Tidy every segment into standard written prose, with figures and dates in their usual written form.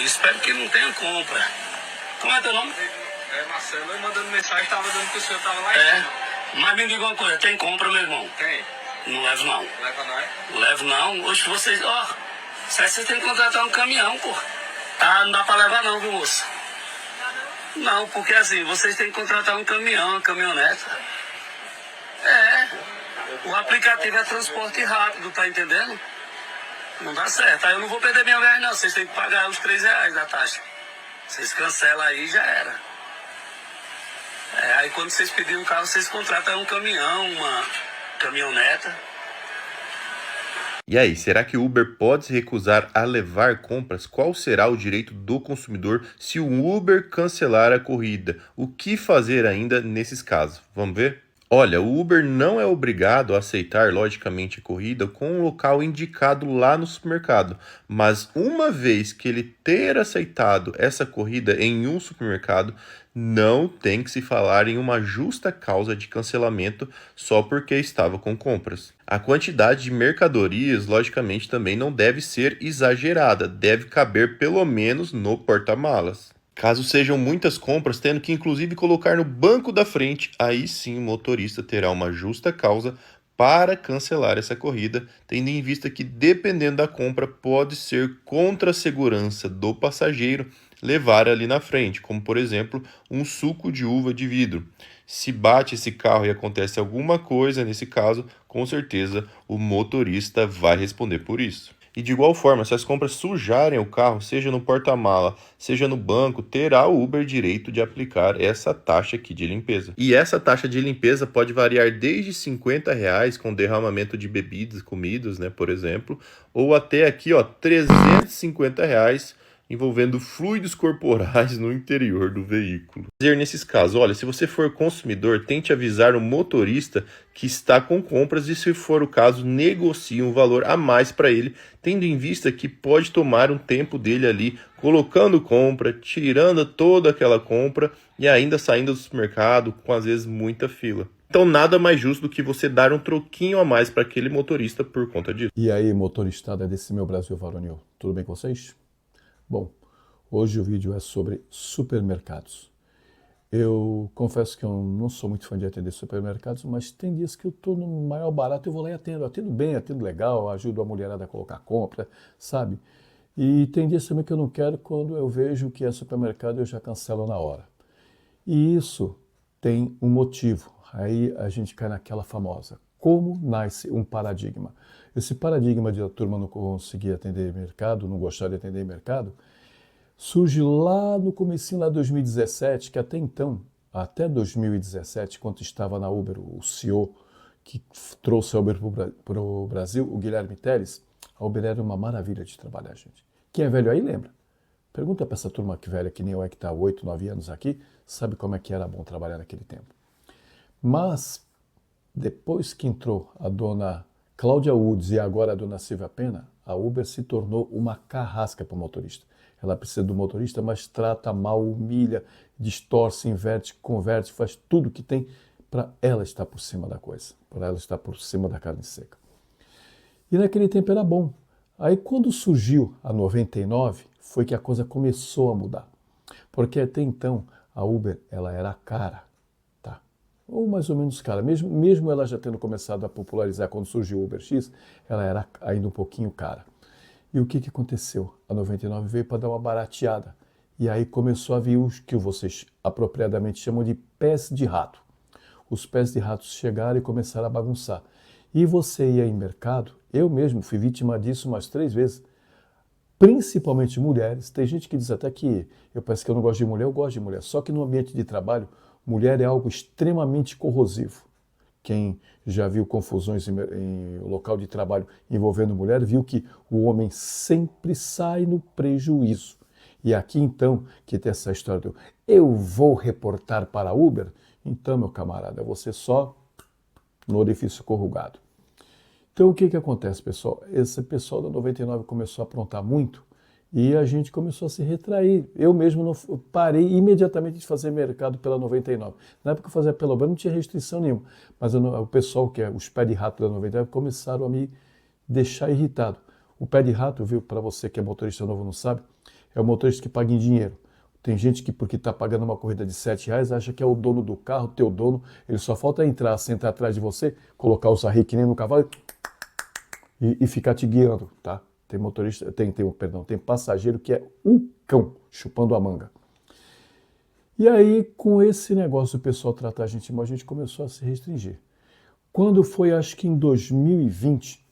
Espero que não tenha compra. Como é teu nome? É, Marcelo, eu mandando mensagem, tava dando que o senhor tava lá em É. cima. Mas me diga uma coisa, tem compra, meu irmão? Tem. Não levo não. Leva nós. Levo não. Hoje vocês, ó, vocês têm que contratar um caminhão, pô. Tá, não dá pra levar não, viu, moça? Não, porque assim, vocês têm que contratar um caminhão, uma caminhonete. É. O aplicativo é transporte rápido, tá entendendo? Não dá certo. Aí eu não vou perder minha viagem, não. Vocês têm que pagar os R$ 3 da taxa. Vocês cancelam aí, já era. Aí quando vocês pedirem um carro, vocês contratam um caminhão, uma caminhoneta. E aí, será que o Uber pode se recusar a levar compras? Qual será o direito do consumidor se o Uber cancelar a corrida? O que fazer ainda nesses casos? Vamos ver? Olha, o Uber não é obrigado a aceitar, logicamente, a corrida com o local indicado lá no supermercado, mas uma vez que ele ter aceitado essa corrida em um supermercado, não tem que se falar em uma justa causa de cancelamento só porque estava com compras. A quantidade de mercadorias, logicamente, também não deve ser exagerada, deve caber pelo menos no porta-malas. Caso sejam muitas compras, tendo que inclusive colocar no banco da frente, aí sim o motorista terá uma justa causa para cancelar essa corrida, tendo em vista que, dependendo da compra, pode ser contra a segurança do passageiro levar ali na frente, como por exemplo, um suco de uva de vidro. Se bate esse carro e acontece alguma coisa nesse caso, com certeza o motorista vai responder por isso. E de igual forma, se as compras sujarem o carro, seja no porta-mala, seja no banco, terá o Uber direito de aplicar essa taxa aqui de limpeza. E essa taxa de limpeza pode variar desde R$ 50 com derramamento de bebidas, comidas, né, por exemplo, ou até aqui, ó, R$ 350 envolvendo fluidos corporais no interior do veículo. Dizer nesses casos, olha, se você for consumidor, tente avisar o motorista que está com compras e, se for o caso, negocie um valor a mais para ele, tendo em vista que pode tomar um tempo dele ali, colocando compra, tirando toda aquela compra e ainda saindo do supermercado com, às vezes, muita fila. Então, nada mais justo do que você dar um troquinho a mais para aquele motorista por conta disso. E aí, motoristada desse meu Brasil varonil, tudo bem com vocês? Bom, hoje o vídeo é sobre supermercados. Eu confesso que eu não sou muito fã de atender supermercados, mas tem dias que eu estou no maior barato, eu vou lá e atendo. Atendo bem, atendo legal, ajudo a mulherada a colocar compra, sabe? E tem dias também que eu não quero, quando eu vejo que é supermercado eu já cancelo na hora. E isso tem um motivo. Aí a gente cai naquela famosa. Como nasce um paradigma? Esse paradigma de a turma não conseguir atender mercado, não gostar de atender mercado, surge lá no comecinho, lá de 2017, que até então, até 2017, quando estava na Uber, o CEO que trouxe a Uber para o Brasil, o Guilherme Teles, a Uber era uma maravilha de trabalhar, gente. Quem é velho aí lembra. Pergunta para essa turma que velha, que nem eu, que está há 8, 9 anos aqui, sabe como é que era bom trabalhar naquele tempo. Mas, depois que entrou a dona Cláudia Woods e agora a dona Silvia Pena, a Uber se tornou uma carrasca para o motorista. Ela precisa do motorista, mas trata mal, humilha, distorce, inverte, converte, faz tudo que tem para ela estar por cima da coisa, para ela estar por cima da carne seca. E naquele tempo era bom. Aí quando surgiu a 99, foi que a coisa começou a mudar. Porque até então a Uber ela era cara. Ou mais ou menos cara, mesmo ela já tendo começado a popularizar quando surgiu o Uber X, ela era ainda um pouquinho cara. E o que aconteceu? A 99 veio para dar uma barateada. E aí começou a vir os que vocês apropriadamente chamam de pés de rato. Os pés de rato chegaram e começaram a bagunçar. E você ia em mercado, eu mesmo fui vítima disso umas 3 vezes, principalmente mulheres. Tem gente que diz até que eu penso que eu não gosto de mulher, eu gosto de mulher. Só que no ambiente de trabalho, mulher é algo extremamente corrosivo. Quem já viu confusões em local de trabalho envolvendo mulher, viu que o homem sempre sai no prejuízo. E aqui então, que tem essa história do eu vou reportar para a Uber, então, meu camarada, você só no orifício corrugado. Então, o que acontece, pessoal? Esse pessoal da 99 começou a aprontar muito, e a gente começou a se retrair. Eu mesmo não, parei imediatamente de fazer mercado pela 99. Na época que eu fazia pela Uber não tinha restrição nenhuma, mas o pessoal, que é os pé de rato da 99, começaram a me deixar irritado. O pé de rato, viu, para você que é motorista novo não sabe, é o motorista que paga em dinheiro. Tem gente que, porque está pagando uma corrida de R$7, acha que é o dono do carro, teu dono. Ele só falta entrar, sentar atrás de você, colocar o sarri que nem no cavalo e ficar te guiando, tá? Tem motorista, tem passageiro que é um cão chupando a manga. E aí, com esse negócio do pessoal tratar a gente mal, a gente começou a se restringir. Quando foi, acho que em 2020,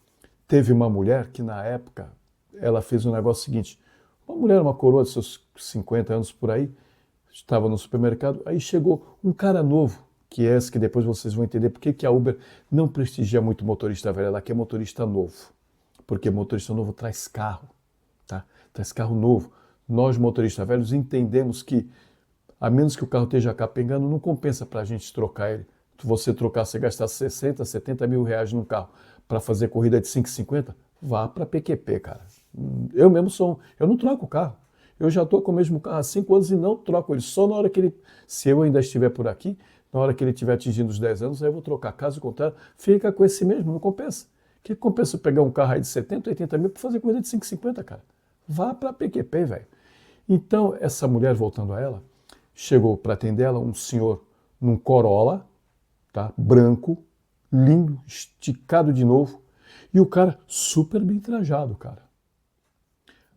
teve uma mulher que na época, ela fez um negócio seguinte. Uma mulher, uma coroa de seus 50 anos por aí, estava no supermercado, aí chegou um cara novo, que é esse que depois vocês vão entender por que a Uber não prestigia muito motorista velho, ela quer motorista novo. Porque motorista novo traz carro, tá? Traz carro novo. Nós, motoristas velhos, entendemos que, a menos que o carro esteja capengando, não compensa para a gente trocar ele. Se você trocar, você gastar 60, 70 mil reais num carro para fazer corrida de 5,50, vá para PQP, cara. Eu mesmo eu não troco o carro. Eu já estou com o mesmo carro há 5 anos e não troco ele. Só na hora que ele, se eu ainda estiver por aqui, na hora que ele estiver atingindo os 10 anos, aí eu vou trocar. Caso contrário, fica com esse mesmo, não compensa. O que compensa eu pegar um carro aí de 70, 80 mil para fazer corrida de 5,50, cara? Vá para PQP, velho. Então, essa mulher, voltando a ela, chegou para atender ela um senhor num Corolla, tá? Branco, lindo, esticado de novo, e o cara super bem trajado, cara.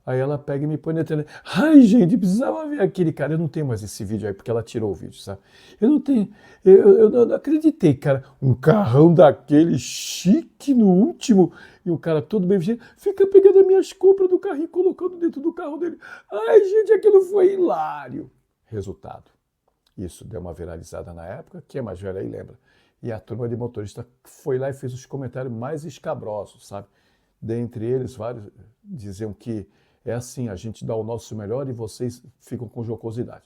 Aí ela pega e me põe na tela. Ai, gente, precisava ver aquele cara. Eu não tenho mais esse vídeo aí, porque ela tirou o vídeo, sabe? Eu não tenho. Eu não acreditei, cara. Um carrão daquele chique no último. E o cara todo bem vestido. Fica pegando as minhas compras do carrinho e colocando dentro do carro dele. Ai, gente, aquilo foi hilário. Resultado. Isso deu uma viralizada na época. Quem é mais velho aí lembra. E a turma de motorista foi lá e fez os comentários mais escabrosos, sabe? Dentre eles, vários diziam que é assim, a gente dá o nosso melhor e vocês ficam com jocosidade.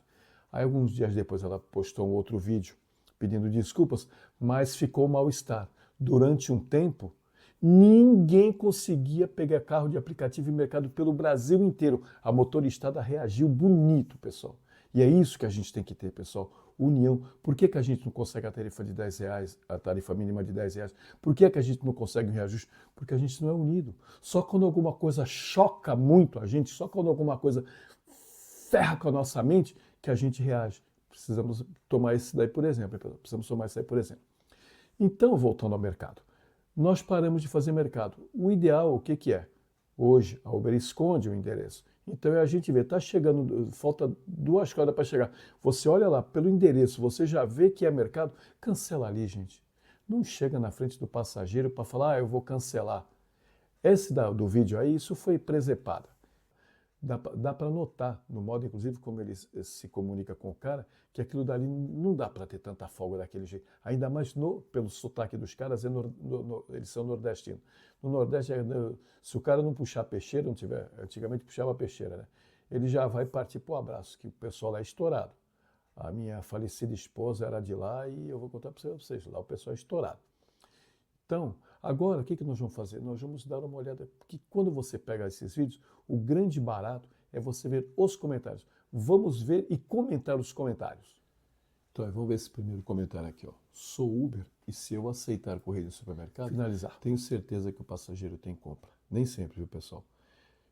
Aí, alguns dias depois, ela postou um outro vídeo pedindo desculpas, mas ficou mal-estar. Durante um tempo, ninguém conseguia pegar carro de aplicativo e mercado pelo Brasil inteiro. A motoristada reagiu bonito, pessoal. E é isso que a gente tem que ter, pessoal. União. Por que a gente não consegue a tarifa de R$10, a tarifa mínima de R$10? Por que a gente não consegue um reajuste? Porque a gente não é unido. Só quando alguma coisa choca muito a gente, só quando alguma coisa ferra com a nossa mente, que a gente reage. Precisamos tomar isso daí por exemplo. Precisamos tomar isso daí por exemplo. Então, voltando ao mercado. Nós paramos de fazer mercado. O ideal, o que é? Hoje, a Uber esconde o endereço. Então a gente vê, está chegando, falta 2 quadras para chegar. Você olha lá pelo endereço, você já vê que é mercado, cancela ali, gente. Não chega na frente do passageiro para falar, eu vou cancelar. Esse do vídeo aí, isso foi presepado. Dá para notar, no modo inclusive como ele se comunica com o cara, que aquilo dali não dá para ter tanta folga daquele jeito. Ainda mais pelo sotaque dos caras, eles são nordestinos. No Nordeste, se o cara não puxar peixeira, não tiver, antigamente puxava peixeira, né? Ele já vai partir para o abraço, que o pessoal lá é estourado. A minha falecida esposa era de lá e eu vou contar para vocês, lá o pessoal é estourado. Então, agora, o que nós vamos fazer? Nós vamos dar uma olhada, porque quando você pega esses vídeos, o grande barato é você ver os comentários. Vamos ver e comentar os comentários. Então, vamos ver esse primeiro comentário aqui, ó. Sou Uber e se eu aceitar correr no supermercado, finalizar, tenho certeza que o passageiro tem compra. Nem sempre, viu, pessoal?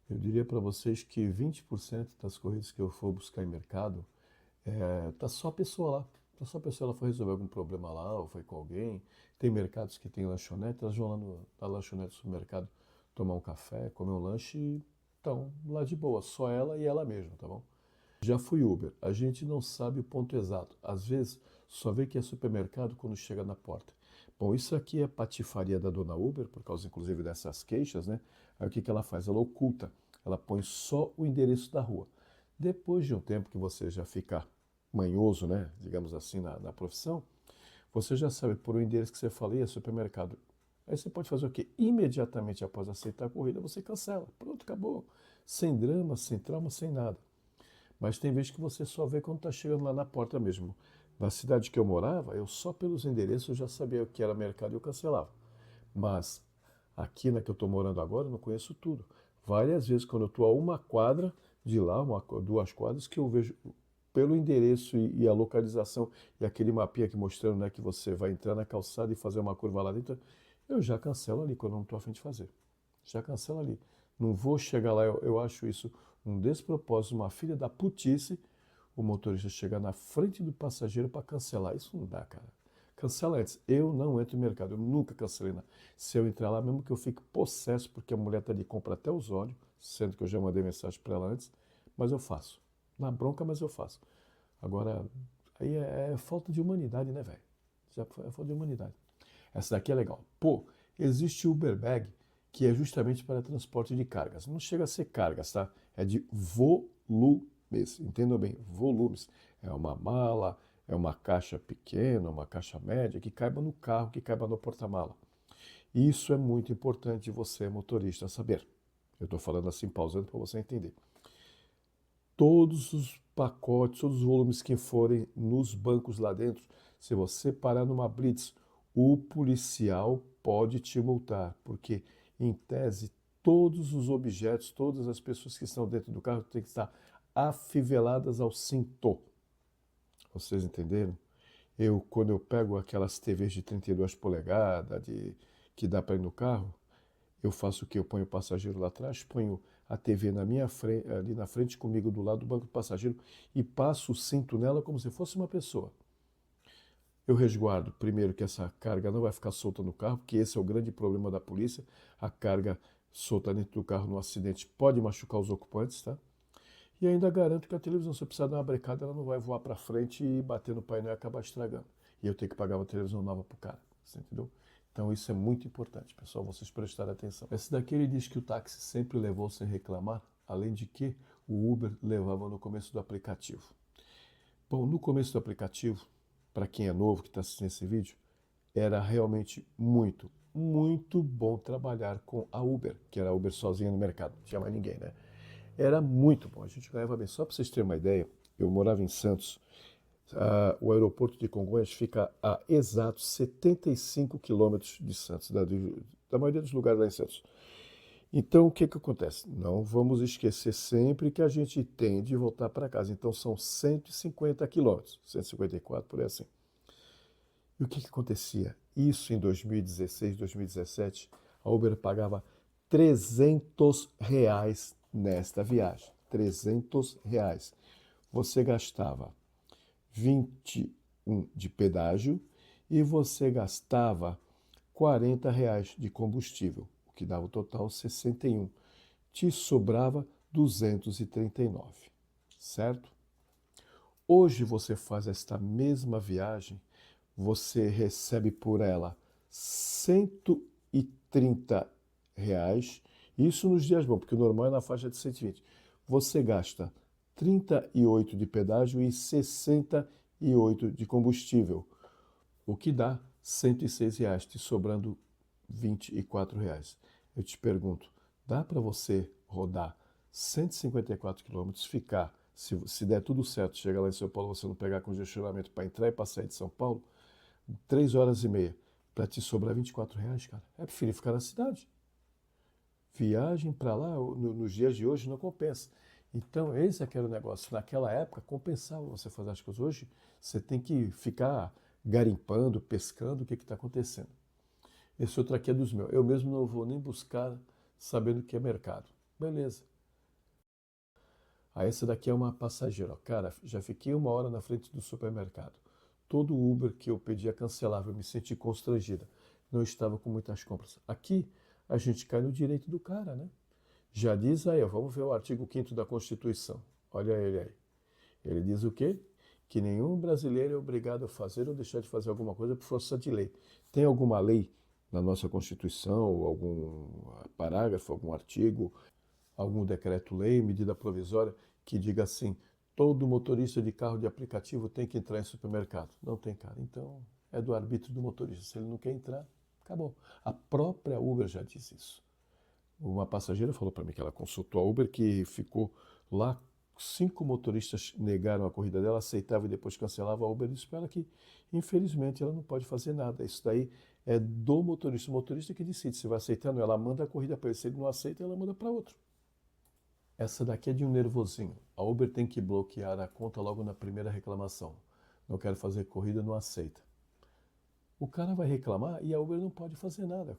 Eu diria para vocês que 20% das corridas que eu for buscar em mercado, tá só a pessoa lá. Tá só a pessoa, ela foi resolver algum problema lá, ou foi com alguém. Tem mercados que tem lanchonete, elas vão lá na lanchonete do supermercado tomar um café, comer um lanche e estão lá de boa, só ela e ela mesma, tá bom? Já fui Uber, a gente não sabe o ponto exato. Às vezes, só vê que é supermercado quando chega na porta. Bom, isso aqui é patifaria da dona Uber, por causa inclusive dessas queixas, né? Aí o que ela faz? Ela oculta, ela põe só o endereço da rua. Depois de um tempo que você já fica manhoso, né? Digamos assim, na profissão, você já sabe por o endereço que você fala, é supermercado. Aí você pode fazer o quê? Imediatamente após aceitar a corrida, você cancela. Pronto, acabou. Sem drama, sem trauma, sem nada. Mas tem vezes que você só vê quando está chegando lá na porta mesmo. Na cidade que eu morava, eu só pelos endereços eu já sabia o que era mercado e eu cancelava. Mas aqui na que eu estou morando agora, eu não conheço tudo. Várias vezes, quando eu estou a 1 quadra de lá, 2 quadras, que eu vejo pelo endereço e a localização e aquele mapinha aqui mostrando, né, que você vai entrar na calçada e fazer uma curva lá dentro, eu já cancelo ali quando eu não estou a fim de fazer. Já cancelo ali. Não vou chegar lá, eu acho isso um despropósito, uma filha da putice, o motorista chegar na frente do passageiro para cancelar. Isso não dá, cara. Cancela antes. Eu não entro no mercado, eu nunca cancelei nada. Se eu entrar lá, mesmo que eu fique possesso, porque a mulher está de compra até os olhos, sendo que eu já mandei mensagem para ela antes, mas eu faço. Na bronca, mas eu faço. Agora, aí é falta de humanidade, né, velho? Já é falta de humanidade. Essa daqui é legal. Pô, existe o Uber Bag, que é justamente para transporte de cargas. Não chega a ser cargas, tá? É de volumes. Entendam bem, volumes. É uma mala, é uma caixa pequena, uma caixa média, que caiba no carro, que caiba no porta-mala. Isso é muito importante você, motorista, saber. Eu estou falando assim, pausando para você entender. Todos os pacotes, todos os volumes que forem nos bancos lá dentro, se você parar numa blitz, o policial pode te multar, porque, em tese, todos os objetos, todas as pessoas que estão dentro do carro têm que estar afiveladas ao cinto. Vocês entenderam? Quando eu pego aquelas TVs de 32 polegadas que dá para ir no carro, eu faço o quê? Eu ponho o passageiro lá atrás, ponho a TV na minha frente, ali na frente comigo, do lado do banco do passageiro, e passo o cinto nela como se fosse uma pessoa. Eu resguardo, primeiro, que essa carga não vai ficar solta no carro, porque esse é o grande problema da polícia. A carga solta dentro do carro no acidente pode machucar os ocupantes, tá? E ainda garanto que a televisão, se eu precisar dar uma brecada, ela não vai voar para frente e bater no painel e acabar estragando. E eu tenho que pagar uma televisão nova pro cara, você entendeu? Então isso é muito importante, pessoal, vocês prestarem atenção. Esse daqui ele diz que o táxi sempre levou sem reclamar, além de que o Uber levava no começo do aplicativo. Bom, no começo do aplicativo, para quem é novo que está assistindo esse vídeo, era realmente muito, muito bom trabalhar com a Uber, que era a Uber sozinha no mercado, não tinha mais ninguém, né? Era muito bom, a gente ganhava bem. Só para vocês terem uma ideia, eu morava em Santos, o aeroporto de Congonhas fica a exatos 75 quilômetros de Santos, da maioria dos lugares lá em Santos. Então, o que acontece? Não vamos esquecer sempre que a gente tem de voltar para casa. Então, são 150 quilômetros, 154, por aí assim. E o que acontecia? Isso em 2016, 2017, a Uber pagava R$ 300 nesta viagem. R$ 300. Você gastava 21 de pedágio e você gastava R$ 40 de combustível, o que dava o total 61. Te sobrava 239, certo? Hoje você faz esta mesma viagem, você recebe por ela R$ 130, isso nos dias bons, porque o normal é na faixa de 120. Você gasta 38 de pedágio e 68 de combustível, o que dá R$ 106, te sobrando R$ 24. Eu te pergunto, dá para você rodar 154 quilômetros, ficar, se der tudo certo, chegar lá em São Paulo, você não pegar congestionamento para entrar e para sair de São Paulo, 3 horas e meia, para te sobrar R$ 24, cara? É preferir ficar na cidade. Viagem para lá, nos dias de hoje, não compensa. Então, esse é que era o negócio. Naquela época, compensava você fazer as coisas. Hoje, você tem que ficar garimpando, pescando, o que está acontecendo. Esse outro aqui é dos meus. Eu mesmo não vou nem buscar sabendo o que é mercado. Beleza. Essa daqui é uma passageira. Ó. Cara, já fiquei 1 hora na frente do supermercado. Todo Uber que eu pedia cancelava, eu me senti constrangida. Não estava com muitas compras. Aqui, a gente cai no direito do cara, né? Já diz aí, ó, vamos ver o artigo 5º da Constituição. Olha ele aí. Ele diz o quê? Que nenhum brasileiro é obrigado a fazer ou deixar de fazer alguma coisa por força de lei. Tem alguma lei na nossa Constituição, ou algum parágrafo, algum artigo, algum decreto-lei, medida provisória, que diga assim, todo motorista de carro de aplicativo tem que entrar em supermercado? Não tem, cara. Então, é do arbítrio do motorista. Se ele não quer entrar, acabou. A própria Uber já diz isso. Uma passageira falou para mim que ela consultou a Uber, que ficou lá, 5 motoristas negaram a corrida dela, aceitava e depois cancelava. A Uber disse para ela que, infelizmente, ela não pode fazer nada. Isso daí é do motorista. O motorista que decide se vai aceitar ou não. Ela manda a corrida para ele. Se ele não aceita, ela manda para outro. Essa daqui é de um nervosinho. A Uber tem que bloquear a conta logo na primeira reclamação. Não quero fazer corrida, não aceita. O cara vai reclamar e a Uber não pode fazer nada.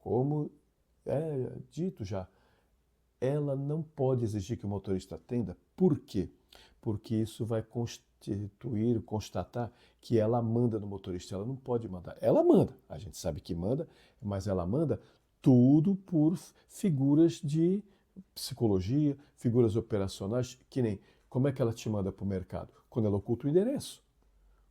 Como é dito já, ela não pode exigir que o motorista atenda. Por quê? Porque isso vai constatar que ela manda no motorista. Ela não pode mandar. Ela manda, a gente sabe que manda, mas ela manda tudo por figuras de psicologia, figuras operacionais, que nem como é que ela te manda para o mercado? Quando ela oculta o endereço.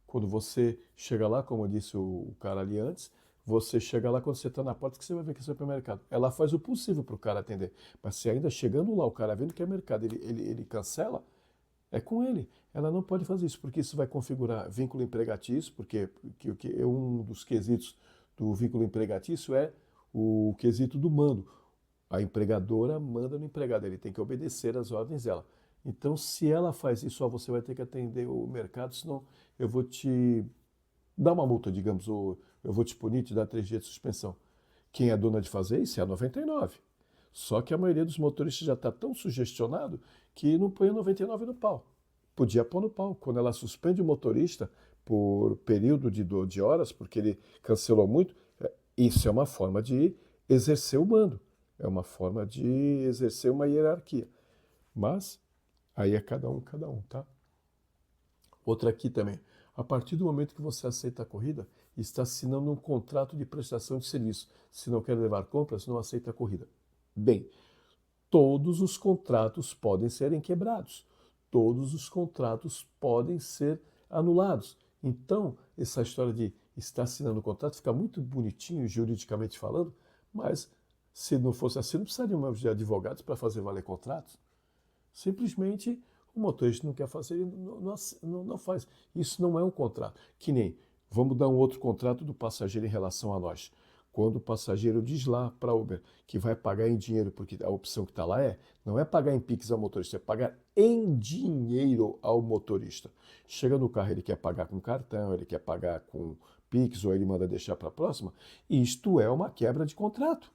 Quando você chega lá, como disse o cara ali antes, você chega lá quando você está na porta que você vai ver que é supermercado. Ela faz o possível para o cara atender. Mas se ainda chegando lá, o cara vendo que é mercado, ele cancela, é com ele. Ela não pode fazer isso, porque isso vai configurar vínculo empregatício, porque um dos quesitos do vínculo empregatício é o quesito do mando. A empregadora manda no empregado, ele tem que obedecer às ordens dela. Então, se ela faz isso, ó, você vai ter que atender o mercado, senão eu vou te dar uma multa, digamos, ou eu vou te punir, te dar 3 dias de suspensão. Quem é dona de fazer isso é a 99. Só que a maioria dos motoristas já está tão sugestionado que não põe a 99 no pau. Podia pôr no pau. Quando ela suspende o motorista por período de horas, porque ele cancelou muito, isso é uma forma de exercer o mando. É uma forma de exercer uma hierarquia. Mas aí é cada um, tá? Outra aqui também. A partir do momento que você aceita a corrida, está assinando um contrato de prestação de serviço. Se não quer levar compras, não aceita a corrida. Bem, todos os contratos podem serem quebrados. Todos os contratos podem ser anulados. Então, essa história de estar assinando o contrato fica muito bonitinho, juridicamente falando, mas se não fosse assim, não precisaríamos de advogados para fazer valer contratos. Simplesmente o motorista não quer fazer, ele não faz. Isso não é um contrato. Que nem, vamos dar um outro contrato do passageiro em relação a nós. Quando o passageiro diz lá para a Uber que vai pagar em dinheiro, porque a opção que está lá não é pagar em Pix ao motorista, é pagar em dinheiro ao motorista. Chega no carro, ele quer pagar com cartão, ele quer pagar com Pix, ou ele manda deixar para a próxima. Isto é uma quebra de contrato.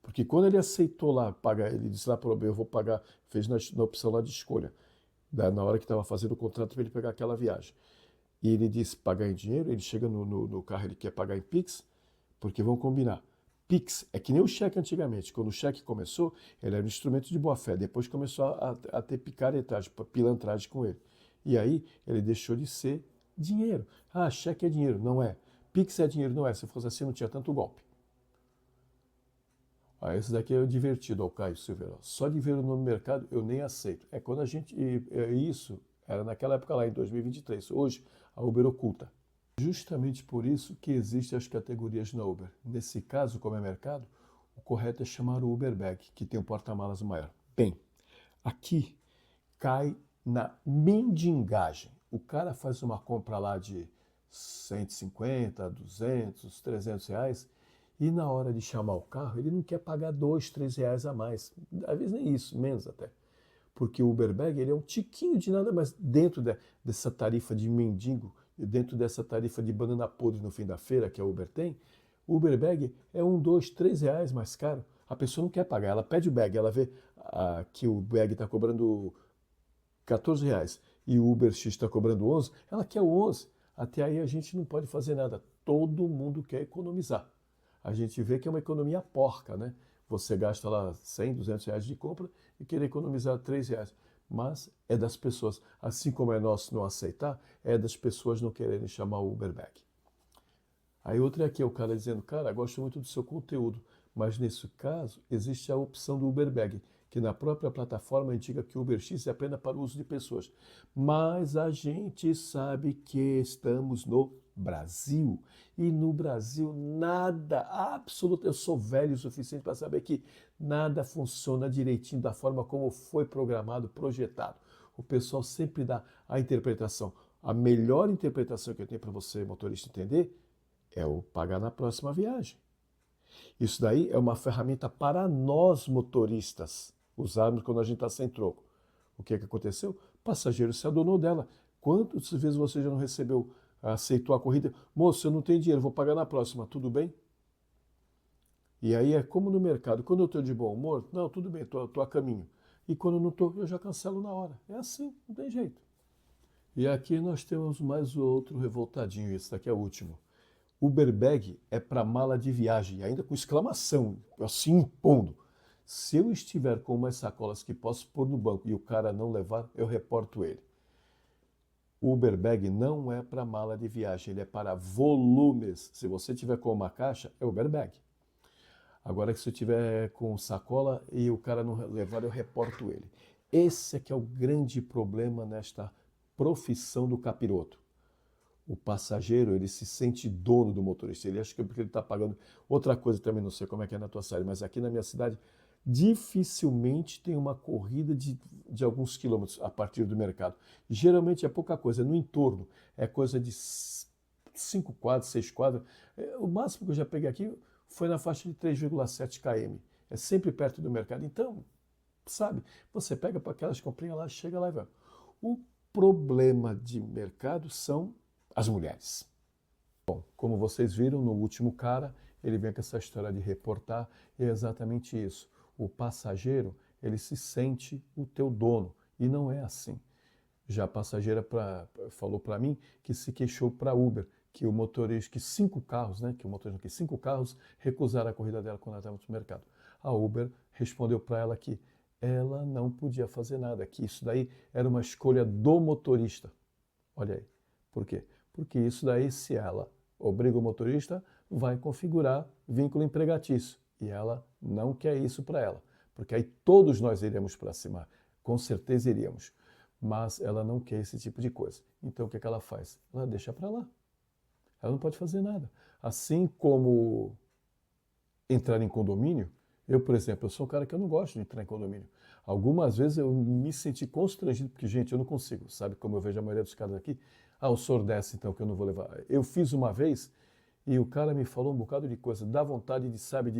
Porque quando ele aceitou lá pagar, ele disse lá para o Uber, eu vou pagar, fez na opção lá de escolha, na hora que estava fazendo o contrato para ele pegar aquela viagem. E ele disse pagar em dinheiro, ele chega no carro, ele quer pagar em Pix, porque vão combinar. Pix é que nem o cheque antigamente. Quando o cheque começou, ele era um instrumento de boa-fé. Depois começou a ter picaretagem, pilantragem com ele. E aí ele deixou de ser dinheiro. Ah, cheque é dinheiro. Não é. Pix é dinheiro. Não é. Se fosse assim, não tinha tanto golpe. Ah, esse daqui é o divertido, ao Caio Silveira. Só de ver o nome no mercado, eu nem aceito. É quando a gente... Isso era naquela época lá, em 2023. Hoje, a Uber oculta. Justamente por isso que existem as categorias na Uber. Nesse caso, como é mercado, o correto é chamar o Uber Bag, que tem um porta-malas maior. Bem, aqui cai na mendigagem. O cara faz uma compra lá de 150, 200, 300 reais e na hora de chamar o carro, ele não quer pagar 2, 3 reais a mais. Às vezes nem isso, menos até. Porque o Uber Bag ele é um tiquinho de nada, mas dentro dessa tarifa de mendigo, dentro dessa tarifa de banana podre no fim da feira que a Uber tem, o Uber Bag é 1, 2, 3 reais mais caro. A pessoa não quer pagar, ela pede o bag, ela vê que o bag está cobrando 14 reais e o Uber X está cobrando 11, ela quer o 11. Até aí a gente não pode fazer nada, todo mundo quer economizar. A gente vê que é uma economia porca, né? Você gasta lá 100, 200 reais de compra e quer economizar 3 reais. Mas é das pessoas, assim como é nosso não aceitar, é das pessoas não quererem chamar o Uber Bag. Aí outra é aqui, o cara dizendo, cara, gosto muito do seu conteúdo, mas nesse caso existe a opção do Uber Bag, que na própria plataforma indica que o Uber X é apenas para o uso de pessoas. Mas a gente sabe que estamos no Brasil. E no Brasil nada, absolutamente, eu sou velho o suficiente para saber que nada funciona direitinho da forma como foi programado, projetado. O pessoal sempre dá a interpretação. A melhor interpretação que eu tenho para você, motorista, entender, é o pagar na próxima viagem. Isso daí é uma ferramenta para nós, motoristas, usarmos quando a gente está sem troco. O que aconteceu? O passageiro se adonou dela. Quantas vezes você já não recebeu, aceitou a corrida? Moço, eu não tenho dinheiro, vou pagar na próxima, tudo bem? E aí é como no mercado. Quando eu estou de bom humor, não, tudo bem, estou a caminho. E quando eu não estou, eu já cancelo na hora. É assim, não tem jeito. E aqui nós temos mais outro revoltadinho, esse daqui é o último. Uber Bag é para mala de viagem, ainda com exclamação, assim impondo. Se eu estiver com umas sacolas que posso pôr no banco e o cara não levar, eu reporto ele. O Uber Bag não é para mala de viagem, ele é para volumes. Se você tiver com uma caixa, é Uber Bag. Agora que se eu tiver com sacola e o cara não levar, eu reporto ele. Esse é que é o grande problema nesta profissão do capiroto. O passageiro, ele se sente dono do motorista, ele acha que porque ele está pagando. Outra coisa também, não sei como é que é na tua cidade, mas aqui na minha cidade, dificilmente tem uma corrida de alguns quilômetros a partir do mercado. Geralmente é pouca coisa, no entorno, é coisa de 5 quadras, 6 quadras. O máximo que eu já peguei aqui foi na faixa de 3,7 km. É sempre perto do mercado. Então, sabe, você pega para aquelas comprinhas lá, chega lá e vai. O problema de mercado são as mulheres. Bom, como vocês viram no último cara, ele vem com essa história de reportar, e é exatamente isso. O passageiro, ele se sente o teu dono, e não é assim. Já a passageira falou para mim que se queixou para Uber, que o motorista, que 5 carros, né, que o motorista, que 5 carros recusaram a corrida dela quando ela estava no mercado. A Uber respondeu para ela que ela não podia fazer nada, que isso daí era uma escolha do motorista. Olha aí. Por quê? Porque isso daí, se ela obriga o motorista, vai configurar vínculo empregatício. E ela não quer isso para ela. Porque aí todos nós iremos para cima. Com certeza iríamos. Mas ela não quer esse tipo de coisa. Então o que ela faz? Ela deixa para lá. Ela não pode fazer nada. Assim como entrar em condomínio, eu, por exemplo, eu sou um cara que eu não gosto de entrar em condomínio. Algumas vezes eu me senti constrangido, porque, gente, eu não consigo. Sabe como eu vejo a maioria dos caras aqui? Ah, o senhor desce, então, que eu não vou levar. Eu fiz uma vez e o cara me falou um bocado de coisa. Dá vontade de, sabe,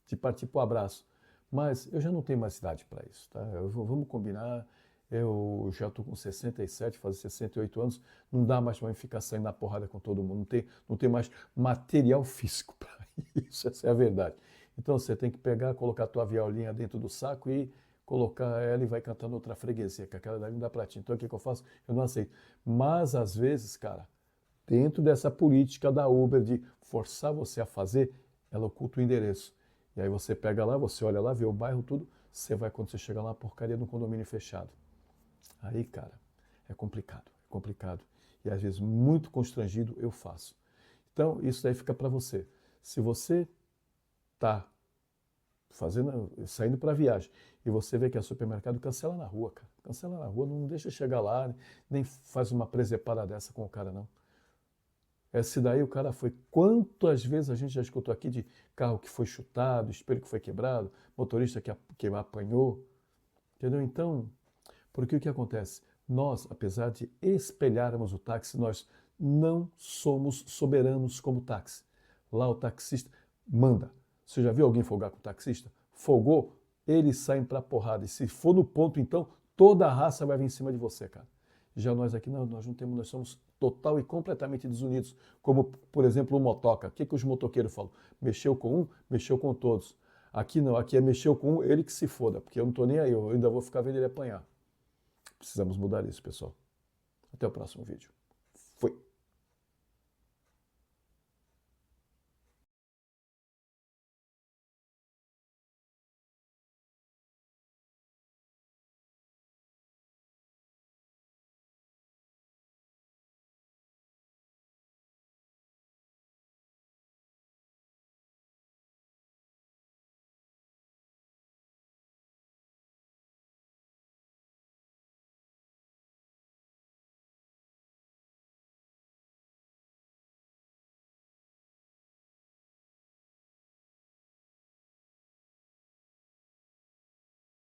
de partir para o abraço. Mas eu já não tenho mais idade para isso, tá? Vamos combinar. Eu já estou com 67, fazer 68 anos. Não dá mais para mim ficar saindo na porrada com todo mundo. Não tem mais material físico para isso. Essa é a verdade. Então você tem que pegar, colocar a tua violinha dentro do saco e colocar ela e vai cantando outra freguesia, que aquela daí não dá pra ti. Então o que eu faço? Eu não aceito. Mas às vezes, cara, dentro dessa política da Uber de forçar você a fazer, ela oculta o endereço. E aí você pega lá, você olha lá, vê o bairro, tudo, você vai quando você chega lá, porcaria de um condomínio fechado. Aí, cara, é complicado, é complicado. E às vezes muito constrangido eu faço. Então isso daí fica para você. Se você tá saindo para viagem e você vê que é supermercado, cancela na rua, cara. Cancela na rua, não deixa chegar lá, nem faz uma presepada dessa com o cara, não. Esse daí o cara foi. Quantas vezes a gente já escutou aqui de carro que foi chutado, espelho que foi quebrado, motorista que apanhou, entendeu? Então, porque o que acontece? Nós, apesar de espelharmos o táxi, nós não somos soberanos como táxi. Lá o taxista manda. Você já viu alguém folgar com o taxista? Folgou, eles saem pra porrada. E se for no ponto, então, toda a raça vai vir em cima de você, cara. Já nós aqui, não, nós não temos, nós somos total e completamente desunidos. Como, por exemplo, o motoca. O que os motoqueiros falam? Mexeu com um, mexeu com todos. Aqui não, aqui é mexeu com um, ele que se foda, porque eu não tô nem aí, eu ainda vou ficar vendo ele apanhar. Precisamos mudar isso, pessoal. Até o próximo vídeo.